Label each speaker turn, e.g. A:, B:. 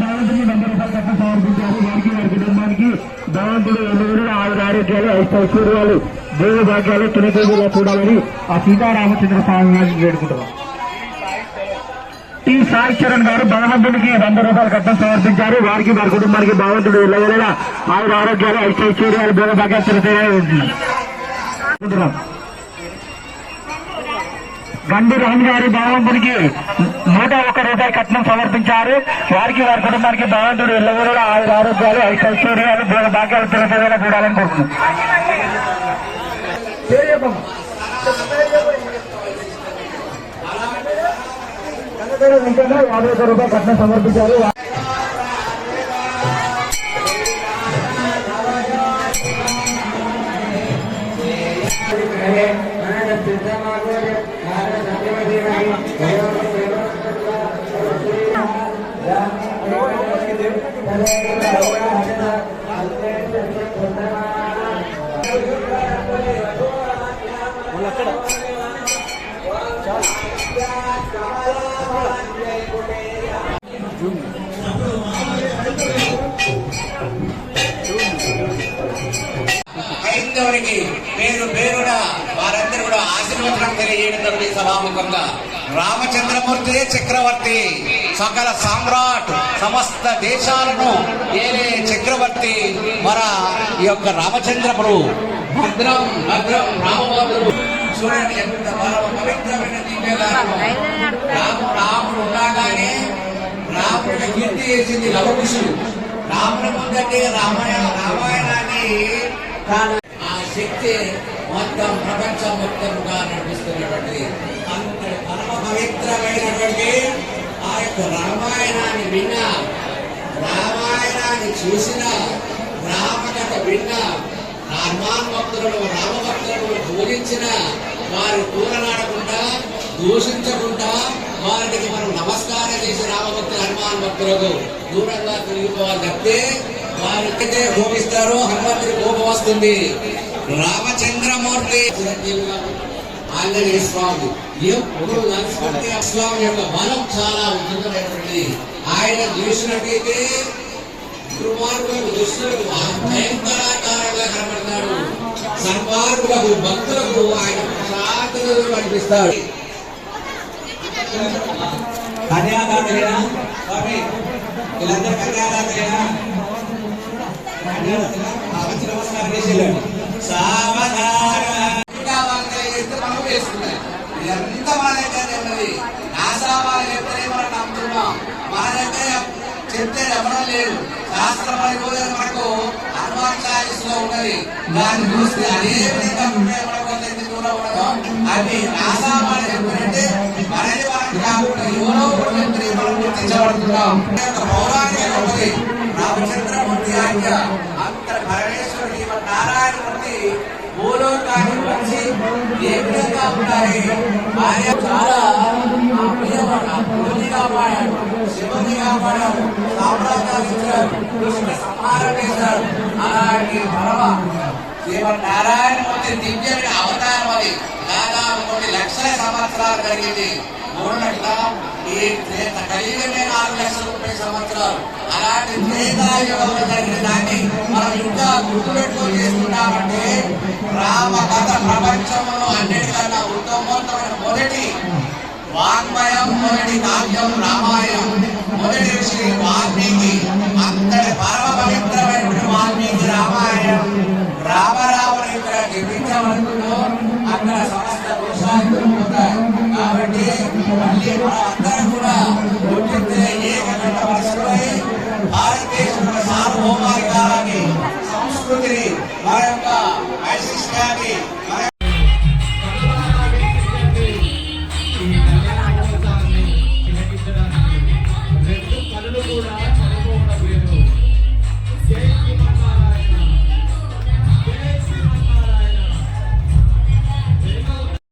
A: భగవంతుని 100 రూపాయలు కట్ట సమర్పించారు. వారికి వారి కుటుంబానికి భగవంతుడు 2 ఆరోగ్యాలు ఐశ్వర్యాలు దేవ భాగ్యాలు తులతేజీలో చూడాలని ఆ సీతారామచంద్ర స్వామి గారిని వేడుకుంటున్నాం. టి సాయి చరణ్ గారు భగవంతునికి 100 రూపాయలు కట్టం సమర్పించారు. వారికి వారి కుటుంబానికి భగవంతుడు ఎల్లవేళలా ఆరోగ్యాలు ఐశ్వర్యాలు దేవ భాగ్యాలు తులతేజీలో ఉంటున్నాం. గండి రోహన్ గారు భగవంతునికి 101 రూపాయలు కట్నం సమర్పించారు. వారికి వారి కుటుంబానికి భగవంతుడు ఎల్లవేళలా ఆరోగ్యాలు ఐశ్వర్యాలు దేవ భాగ్యాలు తులతేజీలో చూడాలని కోరుతున్నాం. 51 రూపాయలు కట్నం సమర్పించారు.
B: క్రైస్తవునికి పేరు పేరున వారందరూ కూడా ఆశీర్వచనం తెలియజేయడం సభాముఖంగా రామచంద్రమూర్తి చక్రవర్తి సకల సామ్రాట్ సమస్త దేశాలను ఏలే చక్రవర్తి మన ఈ యొక్క రామచంద్రపుడు భద్రం భద్రం రామభద్రుడు చూడండి ఎంత పవిత్రమైన రాముడు ఉండగానే రాముడిని కీర్తి చేసింది లవకుశుడు. రాముడి ముందంటే రామాయణాన్ని ఆ శక్తి మొత్తం ప్రపంచం మొత్తంగా నడిపిస్తున్నటువంటి అంతటి పరమ పవిత్రమైనటువంటి ఆ యొక్క రామాయణాన్ని విన్న రామాయణాన్ని చూసిన రామకథ విన్న హనుమాన్ భక్తులను రామభక్తులను పూజించిన వారి పూలనాడకుండా దూషించకుండా వారికి మనం నమస్కారం చేసి రామభక్తులు హనుమాన్ భక్తులకు దూరంగా తిరిగిపోవాలి తప్పితే వారికైతే కోపిస్తారో హనుమంతుడి కోపం వస్తుంది. రామచంద్రమూర్తి ఆంజనేయ స్వామి ఎప్పుడు నరసింహ స్వామి యొక్క బలం చాలా ఉద్ధృతమైనటువంటి ఆయన చూసినట్టయితే దుర్మార్గులకు దుష్టులకు భయంకరాకారంగా కనబడతాడు. సన్మార్గులకు భక్తులకు ఆయన ప్రశాంతతను కనిపిస్తాడు. కన్యాదాతలేనా స్వామి వీళ్ళందరూ కన్యాదాతలేనా నమస్కారం చేసేయాలి. ఇదంతా మన దగ్గర ఉన్నది. నాశావాళ్ళు చెప్తే మనం నమ్ముతున్నాం. మన దగ్గర చెప్తే ఎవరం లేదు. శాస్త్రం మనకు హనుమాన్ చాలీసులో ఉన్నది. దాన్ని చూస్తే అదే విధంగా దూరం ఉండదు. అది నాశావాళ్ళు చెప్తారంటే మనది మనకు కాకుండా ఎవరో మనం గుర్తించబడుతున్నాం. పౌరాణిక ఉన్నది రామచంద్రమూర్తి ఆజ్ఞ అంతర పరమేశ్వరుడు నారాయణమూర్తి భూలోకాన్ని వచ్చి ఏ విధంగా ఉండాలి ఆయన చాలా భూమిని కాపాడాడు, శివుని కాపాడాడు, సామ్రాజ్యాలు కృష్ణ సంహారం చేశాడు. అలాంటి పరమ శ్రీమన్నారాయణమూర్తి దివ్యమైన అవతారం అది దాదాపు కొన్ని లక్షల సంవత్సరాలు కలిగింది. ఈ కలియుగమే 4,30,000 సంవత్సరాలు. అలాంటి త్రేతాయుగంలో జరిగిన దాన్ని మనం ఇంకా గుర్తుపెట్టుకొని చేసుకుంటామంటే రామ కథ ప్రపంచంలో అన్నిటికన్నా ఉత్తమోత్తమైన మొదటి వాంగ్మయం, మొదటి కావ్యం రామాయణం. మొదటి ఋషి వాల్మీకి, అంతటి పరమ పవిత్రమైనటువంటి వాల్మీకి రామాయణం. రామరాముని ఇక్కడ జపించబడుతుందో అక్కడ సమస్త దోషాలు దొరుకుతాయి. కాబట్టి మళ్ళీ మనం అందరం కూడా